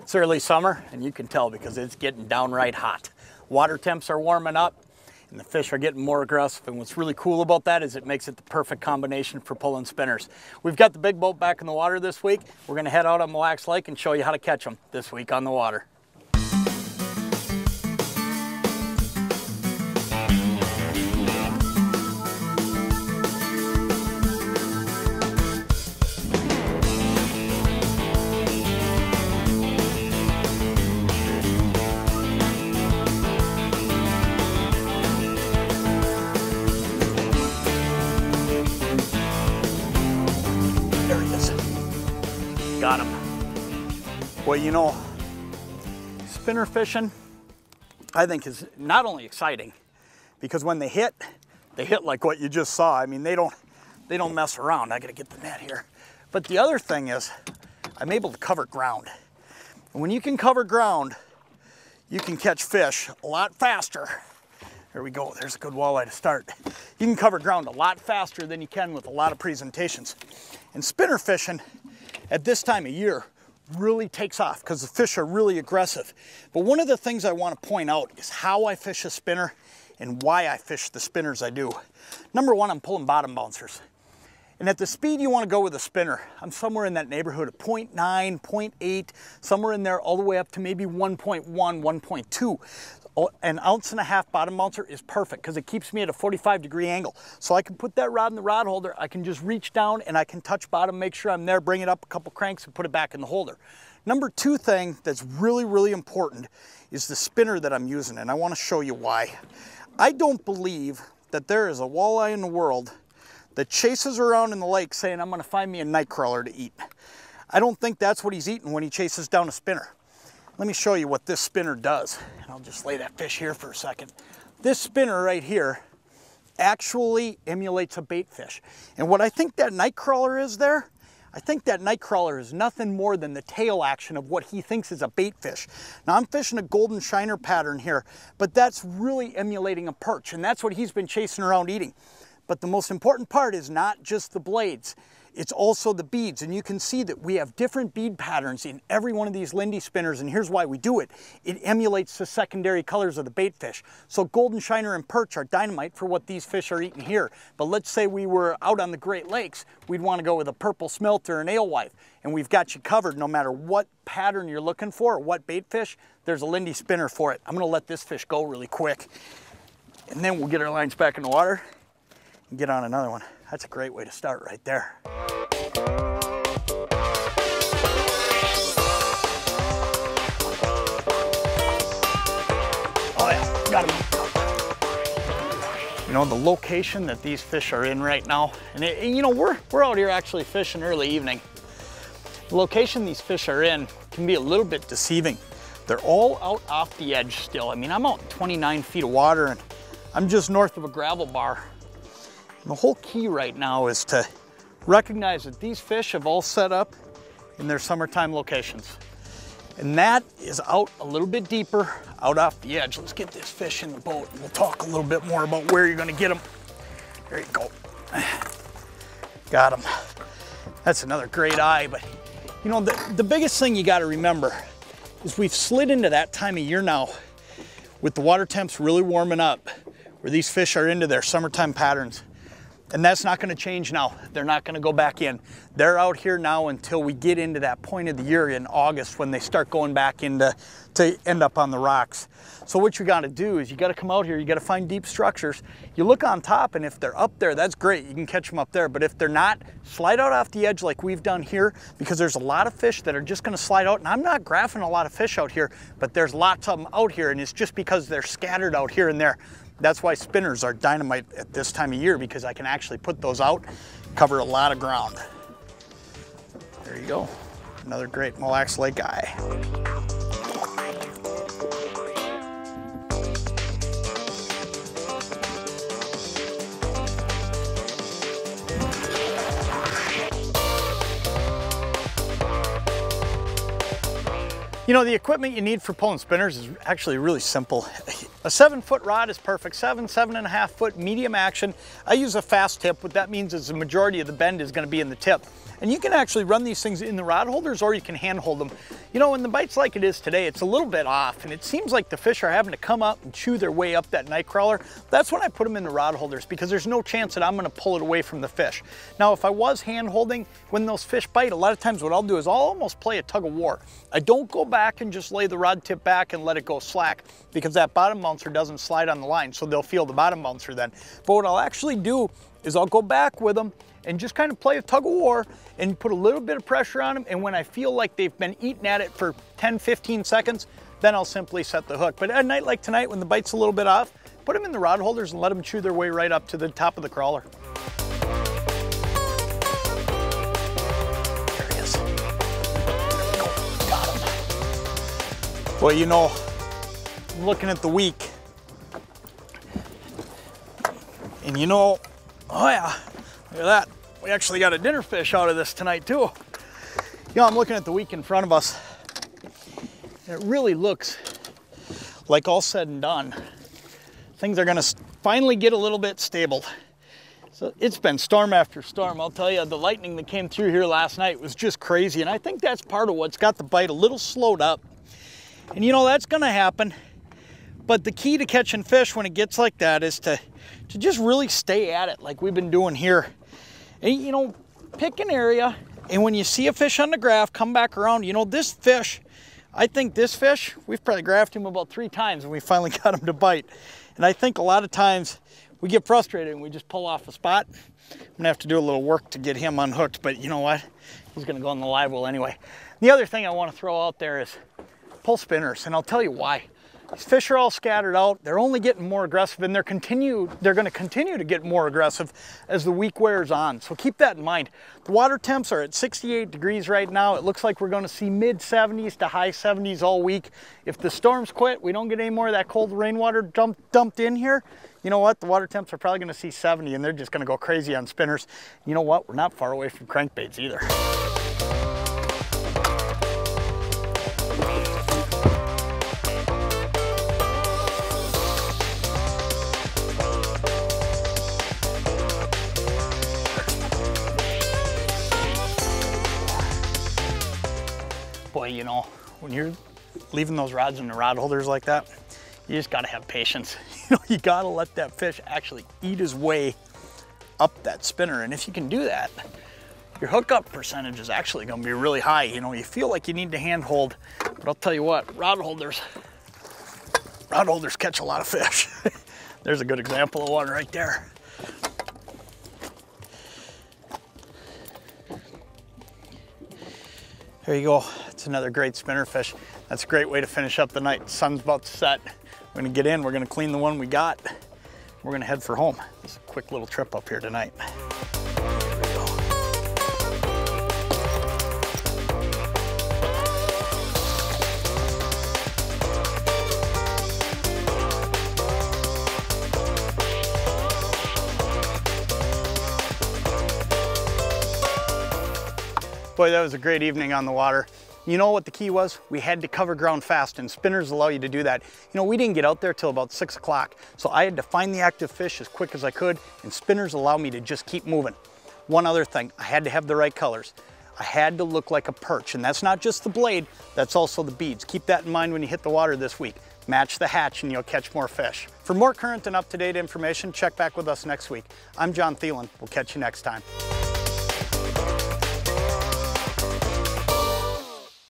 It's early summer, and you can tell because it's getting downright hot. Water temps are warming up, and the fish are getting more aggressive. And what's really cool about that is it makes it the perfect combination for pulling spinners. We've got the big boat back in the water this week. We're going to head out on Mille Lacs Lake and show you how to catch them this week on the water. There he is. Got him. Well, you know, spinner fishing, I think, is not only exciting because when they hit like what you just saw. I mean, they don't mess around. I gotta get the net here. But the other thing is, I'm able to cover ground. And when you can cover ground, you can catch fish a lot faster. There we go, there's a good walleye to start. You can cover ground a lot faster than you can with a lot of presentations. And spinner fishing at this time of year really takes off because the fish are really aggressive. But one of the things I want to point out is how I fish a spinner and why I fish the spinners I do. Number one, I'm pulling bottom bouncers. And at the speed you want to go with a spinner, I'm somewhere in that neighborhood of 0.9, 0.8, somewhere in there all the way up to maybe 1.1, 1.2. An 1.5 ounce bottom bouncer is perfect because it keeps me at a 45-degree angle. So I can put that rod in the rod holder, I can just reach down and I can touch bottom, make sure I'm there, bring it up a couple cranks and put it back in the holder. Number two thing that's really, really important is the spinner that I'm using, and I want to show you why. I don't believe that there is a walleye in the world that chases around in the lake saying, I'm going to find me a night crawler to eat. I don't think that's what he's eating when he chases down a spinner. Let me show you what this spinner does. And I'll just lay that fish here for a second. This spinner right here actually emulates a bait fish. And what I think that night crawler is there, I think that night crawler is nothing more than the tail action of what he thinks is a bait fish. Now I'm fishing a golden shiner pattern here, but that's really emulating a perch, and that's what he's been chasing around eating. But the most important part is not just the blades, it's also the beads. And you can see that we have different bead patterns in every one of these Lindy spinners, and here's why we do it. It emulates the secondary colors of the bait fish. So golden shiner and perch are dynamite for what these fish are eating here. But let's say we were out on the Great Lakes, we'd want to go with a purple smelt or an alewife, and we've got you covered no matter what pattern you're looking for or what bait fish, there's a Lindy spinner for it. I'm going to let this fish go really quick, and then we'll get our lines back in the water and get on another one. That's a great way to start right there. Oh yeah, got him. You know, the location that these fish are in right now, and you know, we're out here actually fishing early evening. The location these fish are in can be a little bit deceiving. They're all out off the edge still. I mean, I'm out in 29 feet of water and I'm just north of a gravel bar. And the whole key right now is to recognize that these fish have all set up in their summertime locations. And that is out a little bit deeper, out off the edge. Let's get this fish in the boat and we'll talk a little bit more about where you're gonna get them. There you go. Got him. That's another great eye, but you know, the biggest thing you gotta remember is we've slid into that time of year now with the water temps really warming up, where these fish are into their summertime patterns. And that's not going to change now. They're not going to go back in. They're out here now until we get into that point of the year in August when they start going back into to end up on the rocks. So what you got to do is you got to come out here, you got to find deep structures. You look on top, and if they're up there, that's great. You can catch them up there. But if they're not, slide out off the edge like we've done here, because there's a lot of fish that are just going to slide out. And I'm not graphing a lot of fish out here, but there's lots of them out here, and it's just because they're scattered out here and there. That's why spinners are dynamite at this time of year, because I can actually put those out, cover a lot of ground. There you go. Another great Mille Lacs Lake eye. You know, the equipment you need for pulling spinners is actually really simple. A 7-foot rod is perfect, 7.5 foot medium action. I use a fast tip. What that means is the majority of the bend is gonna be in the tip. And you can actually run these things in the rod holders or you can hand hold them. You know, when the bite's like it is today, it's a little bit off and it seems like the fish are having to come up and chew their way up that night crawler. That's when I put them in the rod holders because there's no chance that I'm gonna pull it away from the fish. Now, if I was hand holding, when those fish bite, a lot of times what I'll do is I'll almost play a tug of war. I don't go back and just lay the rod tip back and let it go slack because that bottom bouncer doesn't slide on the line, so they'll feel the bottom bouncer then. But what I'll actually do is I'll go back with them and just kind of play a tug of war and put a little bit of pressure on them. And when I feel like they've been eating at it for 10, 15 seconds, then I'll simply set the hook. But at a night like tonight, when the bite's a little bit off, put them in the rod holders and let them chew their way right up to the top of the crawler. There he is. There we go. Got him. Well, you know, I'm looking at the week. And you know, oh yeah, look at that. We actually got a dinner fish out of this tonight too. You know, I'm looking at the week in front of us. It really looks like all said and done, things are gonna finally get a little bit stable. So it's been storm after storm. I'll tell you, the lightning that came through here last night was just crazy. And I think that's part of what's got the bite a little slowed up. And you know, that's gonna happen. But the key to catching fish when it gets like that is to just really stay at it like we've been doing here. And, you know, pick an area, and when you see a fish on the graph, come back around. You know, this fish, I think this fish, we've probably graphed him about 3 times and we finally got him to bite. And I think a lot of times we get frustrated and we just pull off a spot. I'm gonna have to do a little work to get him unhooked, but you know what? He's gonna go on the live well anyway. The other thing I wanna throw out there is pull spinners, and I'll tell you why. These fish are all scattered out. They're only getting more aggressive, and they're going to continue to get more aggressive as the week wears on. So keep that in mind. The water temps are at 68 degrees right now. It looks like we're going to see mid 70s to high 70s all week. If the storms quit, we don't get any more of that cold rainwater dumped in here, you know what? The water temps are probably going to see 70, and they're just going to go crazy on spinners. You know what? We're not far away from crankbaits either. Boy, you know, when you're leaving those rods in the rod holders like that, you just gotta have patience. You know, you gotta let that fish actually eat his way up that spinner. And if you can do that, your hookup percentage is actually gonna be really high. You know, you feel like you need to hand hold, but I'll tell you what, rod holders catch a lot of fish. There's a good example of one right there. There you go. It's another great spinner fish. That's a great way to finish up the night. The sun's about to set. We're gonna get in, we're gonna clean the one we got. We're gonna head for home. It's a quick little trip up here tonight. Here we go. Boy, that was a great evening on the water. You know what the key was? We had to cover ground fast, and spinners allow you to do that. You know, we didn't get out there till about 6 o'clock, so I had to find the active fish as quick as I could, and spinners allow me to just keep moving. One other thing, I had to have the right colors. I had to look like a perch, and that's not just the blade, that's also the beads. Keep that in mind when you hit the water this week. Match the hatch and you'll catch more fish. For more current and up-to-date information, check back with us next week. I'm John Thielen. We'll catch you next time.